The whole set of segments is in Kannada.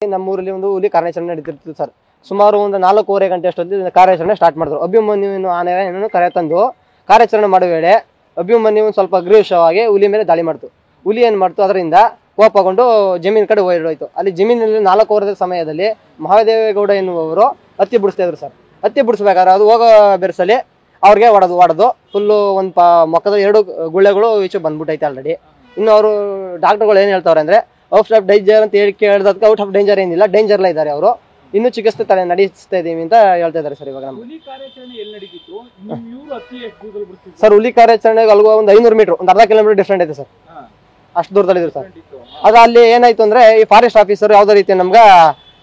ನಮ್ಮೂರಲ್ಲಿ ಒಂದು ಹುಲಿ ಕಾರ್ಯಾಚರಣೆ ನಡೀತಿರ್ತಿತ್ತು ಸರ್. ಸುಮಾರು ಒಂದು 4:15 ಗಂಟೆ ಅಷ್ಟೊತ್ತಿಗೆ ಕಾರ್ಯಾಚರಣೆ ಸ್ಟಾರ್ಟ್ ಮಾಡಿದ್ರು. ಅಭಿಮನ್ಯುವಿನ ಆನೆಯನ್ನು ಕರೆ ತಂದು ಕಾರ್ಯಾಚರಣೆ ಮಾಡುವ ವೇಳೆ ಅಭಿಮನ್ಯು ಸ್ವಲ್ಪ ಅಗ್ರೆಸಿವ್ ಹುಲಿ ಮೇಲೆ ದಾಳಿ ಮಾಡ್ತು. ಹುಲಿ ಏನ್ ಮಾಡ್ತು, ಅದರಿಂದ ಕೋಪಗೊಂಡು ಜಮೀನ್ ಕಡೆ ಹೋಯ್ತು. ಅಲ್ಲಿ ಜಮೀನಲ್ಲಿ 4 ವರ್ಷದ ಸಮಯದಲ್ಲಿ ಮಹಾದೇವೇಗೌಡ ಎನ್ನುವವರು ಹತ್ತಿ ಬಿಡಿಸ್ತಾ ಇದ್ರು ಸರ್. ಹತ್ತಿ ಬಿಡಿಸ್ಬೇಕಾದ್ರೆ ಅದು ಹೋಗೋ ಬೆರೆಸಲಿ ಅವ್ರಿಗೆ ಹೊಡೆದು ಫುಲ್ಲು ಒಂದು ಮೊಕ್ಕದ 2 ಗುಳ್ಳೆಗಳು ಈಚೆ ಬಂದ್ಬಿಟ್ಟೈತೆ ಆಲ್ರೆಡಿ. ಇನ್ನು ಅವರು ಡಾಕ್ಟರ್ಗಳು ಏನ್ ಹೇಳ್ತಾವ್ರೆ ಅಂದ್ರೆ ಔಟ್ ಆಫ್ ಡೇಂಜರ್ ಅಂತ ಹೇಳಿ ಕೇಳಿದಕ್ಕೆ ಔಟ್ ಆಫ್ ಡೇಂಜರ್ ಏನಿಲ್ಲ, ಡೇಂಜರ್ಲ ಇದ್ದಾರೆ ಅವರು, ಇನ್ನೂ ಚಿಕಿತ್ಸೆ ನಡೆಸ್ತಾ ಇದೀವಿ ಅಂತ ಹೇಳ್ತಾ ಇದ್ದಾರೆ ಸರ್. ಇವಾಗ ಸರ್ ಹುಲಿ ಕಾರ್ಯಾಚರಣೆಗೆ ಅಲ್ಗೋ ಒಂದು 500 ಮೀಟರ್, ಒಂದು ಅರ್ಧ ಕಿಲೋಮೀಟರ್ ಡಿಫ್ರೆಂಟ್ ಐತೆ ಸರ್. ಅಷ್ಟು ದೂರದಲ್ಲಿ ಇದ್ರು ಸರ್. ಅದು ಅಲ್ಲಿ ಏನಾಯ್ತು ಅಂದ್ರೆ ಈ ಫಾರೆಸ್ಟ್ ಆಫೀಸರ್ ಯಾವ್ದೋ ರೀತಿ ನಮ್ಗೆ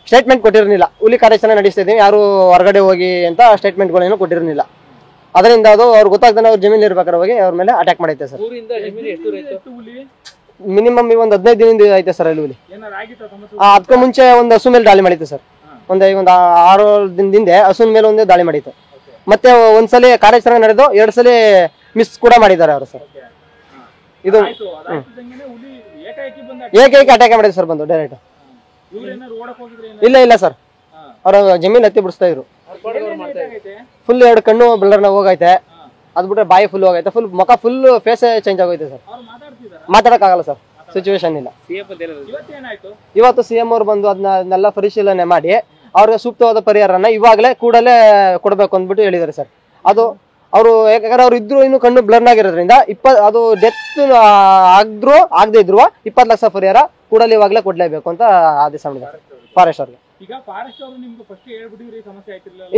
ಸ್ಟೇಟ್ಮೆಂಟ್ ಕೊಟ್ಟಿರಲಿಲ್ಲ. ಹುಲಿ ಕಾರ್ಯಾಚರಣೆ ನಡೆಸ್ತಾ ಇದೀವಿ, ಯಾರು ಹೊರಗಡೆ ಹೋಗಿ ಅಂತ ಸ್ಟೇಟ್ಮೆಂಟ್ಗಳೇನು ಕೊಟ್ಟಿರಲಿಲ್ಲ. ಅದರಿಂದ ಅದು ಅವ್ರು ಗೊತ್ತಾಗ್ತಾನೆ ಅವ್ರ ಜಮೀನು ಇರ್ಬೇಕಾದ್ರೆ ಹೋಗಿ ಅವ್ರ ಮೇಲೆ ಅಟ್ಯಾಕ್ ಮಾಡೈತೆ ಸರ್. ಮಿನಿಮಮ್ ಒಂದು 15 ದಿನದಿಂದ ಐತೆ ಸರ್ ಅಲ್ಲಿ ಹುಲಿ. ಅದಕ್ಕೂ ಮುಂಚೆ ಒಂದು ಹಸು ಮೇಲೆ ದಾಳಿ ಮಾಡಿತ್ತು ಸರ್. ಒಂದು 6 ದಿನದಿಂದ ಹಸುವಿನ ಮೇಲೆ ಒಂದೇ ದಾಳಿ ಮಾಡಿತ್ತು. ಮತ್ತೆ ಒಂದ್ಸಲಿ ಕಾರ್ಯಾಚರಣೆ ನಡೆದು 2 ಸಲ ಮಿಸ್ ಕೂಡ ಮಾಡಿದ್ದಾರೆ ಅವರು ಸರ್. ಇದು ಏಕೈಕ ಅಟ್ಯಾಕ್ ಮಾಡಿದ್ರು ಸರ್ ಬಂದು ಡೈರೆಕ್ಟ್. ಇಲ್ಲ ಸರ್, ಅವ್ರ ಜಮೀನ್ ಹತ್ತಿ ಬಿಡಿಸ್ತಾ ಇದ್ರು. ಫುಲ್ 2 ಕಣ್ಣು ಬ್ಲರ್ನ ಹೋಗೈತೆ, ಅದ್ ಬಿಟ್ರೆ ಬಾಯಿ ಫುಲ್ ಹೋಗೈತೆ, ಫುಲ್ ಮುಖ ಫುಲ್ ಫೇಸ್ ಚೇಂಜ್ ಆಗೋಯ್ತೆ ಸರ್. ಮಾತಾಡಕ್ ಆಗಲ್ಲ ಸರ್, ಸಿಚುವೇಶನ್ ಇಲ್ಲ. ಇವತ್ತು ಸಿಎಂ ಅವ್ರು ಬಂದು ಅದನ್ನೆಲ್ಲ ಪರಿಶೀಲನೆ ಮಾಡಿ ಅವ್ರಿಗೆ ಸೂಕ್ತವಾದ ಪರಿಹಾರನ ಇವಾಗಲೇ ಕೂಡಲೇ ಕೊಡ್ಬೇಕು ಅಂದ್ಬಿಟ್ಟು ಹೇಳಿದ್ದಾರೆ ಸರ್. ಅದು ಅವರು ಯಾಕಂದ್ರೆ ಅವ್ರು ಇದ್ರು ಇನ್ನು ಕಣ್ಣು ಬ್ಲರ್ನ್ ಆಗಿರೋದ್ರಿಂದ ಅದು ಡೆತ್ ಆದ್ರೂ ಆಗದೆ ಇದ್ರು 20 ಲಕ್ಷ ಪರಿಹಾರ ಕೂಡಲೇ ಇವಾಗಲೇ ಕೊಡ್ಲೇಬೇಕು ಅಂತ ಆದೇಶ ಮಾಡಿದ್ದಾರೆ ಫಾರೆಸ್ಟ್ ಅವ್ರಿಗೆ.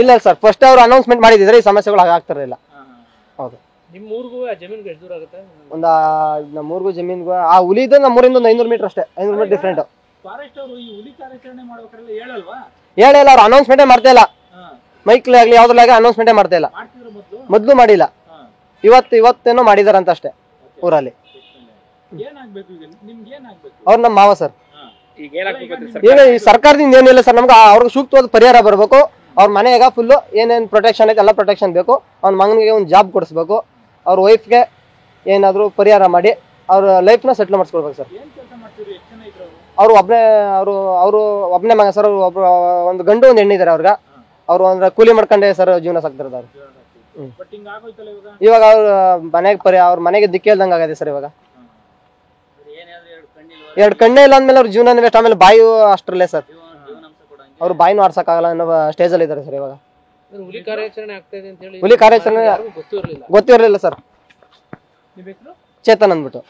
ಇಲ್ಲ ಸರ್, ಫಸ್ಟ್ ಅವ್ರು ಅನೌನ್ಸ್ಮೆಂಟ್ ಮಾಡಿದ್ರೆ ಈ ಸಮಸ್ಯೆಗಳು ಆಗ್ತಿರಲಿಲ್ಲ. ಹೌದು. ನಮ್ಮೂರ್ಗೂ ಜಮೀನ್ಗೂ ಆ ಹುಲಿದ ನಮ್ಮೂರಿಂದ ಒಂದು 500 ಮೀಟರ್ ಅಷ್ಟೇ, 500 ಮೀಟರ್ ಡಿಫ್ರೆಂಟ್. ಹೇಳಿಲ್ಲ, ಅವ್ರು ಅನೌನ್ಸ್ಮೆಂಟೇ ಮಾಡ್ತಾ ಇಲ್ಲ. ಮೈಕ್ಲಿ ಆಗ್ಲಿ ಯಾವ್ದ್ರಲ್ಲಾಗ ಅನೌನ್ಸ್ಮೆಂಟೇ ಮಾಡ್ತಾ ಇಲ್ಲ. ಮೊದ್ಲು ಮಾಡಿಲ್ಲ, ಇವತ್ತೇನೋ ಮಾಡಿದಾರಂತ ಅಷ್ಟೇ ಊರಲ್ಲಿ. ಅವ್ರ ನಮ್ಮ ಮಾವ ಸರ್. ಈಗ ಈ ಸರ್ಕಾರದಿಂದ ಏನಿಲ್ಲ ಸರ್, ನಮ್ಗೆ ಅವ್ರಿಗೆ ಸೂಕ್ತವಾದ ಪರಿಹಾರ ಬರ್ಬೇಕು. ಅವ್ರ ಮನೆಯಾಗ ಫುಲ್ ಏನೇನ್ ಪ್ರೊಟೆಕ್ಷನ್ ಐತೆ ಎಲ್ಲ ಪ್ರೊಟೆಕ್ಷನ್ ಬೇಕು. ಅವ್ನ ಮಗನಿಗೆ ಒಂದು ಜಾಬ್ ಕೊಡಿಸ್ಬೇಕು. ಅವ್ರ ವೈಫ್ಗೆ ಏನಾದ್ರು ಪರಿಹಾರ ಮಾಡಿ ಅವ್ರ ಲೈಫ್ನ ಸೆಟ್ಲ್ ಮಾಡಿಸ್ಕೊಡ್ಬೇಕು ಸರ್. ಅವರು ಒಬ್ಬನೇ ಮಗ ಸರ್. ಒಂದು ಗಂಡು ಒಂದು ಹೆಣ್ಣಿದ್ದಾರೆ ಅವ್ರಿಗೆ. ಅವ್ರು ಅಂದ್ರೆ ಕೂಲಿ ಮಾಡ್ಕೊಂಡೆ ಸರ್ ಜೀವನ ಸಾಕ್ತಿರೋದು ಅವ್ರು. ಇವಾಗ ಅವ್ರ ಮನೆಗೆ ದಿಕ್ಕೇ ಇಲ್ದಂಗೆ ಆಗದೆ ಸರ್. ಇವಾಗ 2 ಕಣ್ಣೇ ಇಲ್ಲ ಅಂದ್ಮೇಲೆ ಅವ್ರ ಜೀವನ ವೇಸ್ಟ್. ಆಮೇಲೆ ಬಾಯಿ ಅಷ್ಟ್ರಲ್ಲೇ ಸರ್, ಅವ್ರು ಬಾಯಿನೂ ಆಡ್ಸಕ್ಕಾಗಲ್ಲ ಅನ್ನೋ ಸ್ಟೇಜ್ ಅಲ್ಲಿ ಇದ್ದಾರೆ ಸರ್ ಇವಾಗ. ಹುಲಿ ಕಾರ್ಯಾಚರಣೆ ಗೊತ್ತಿರಲಿಲ್ಲ ಸರ್. ಚೇತನ್ ಅಂದ್ಬಿಟ್ಟು.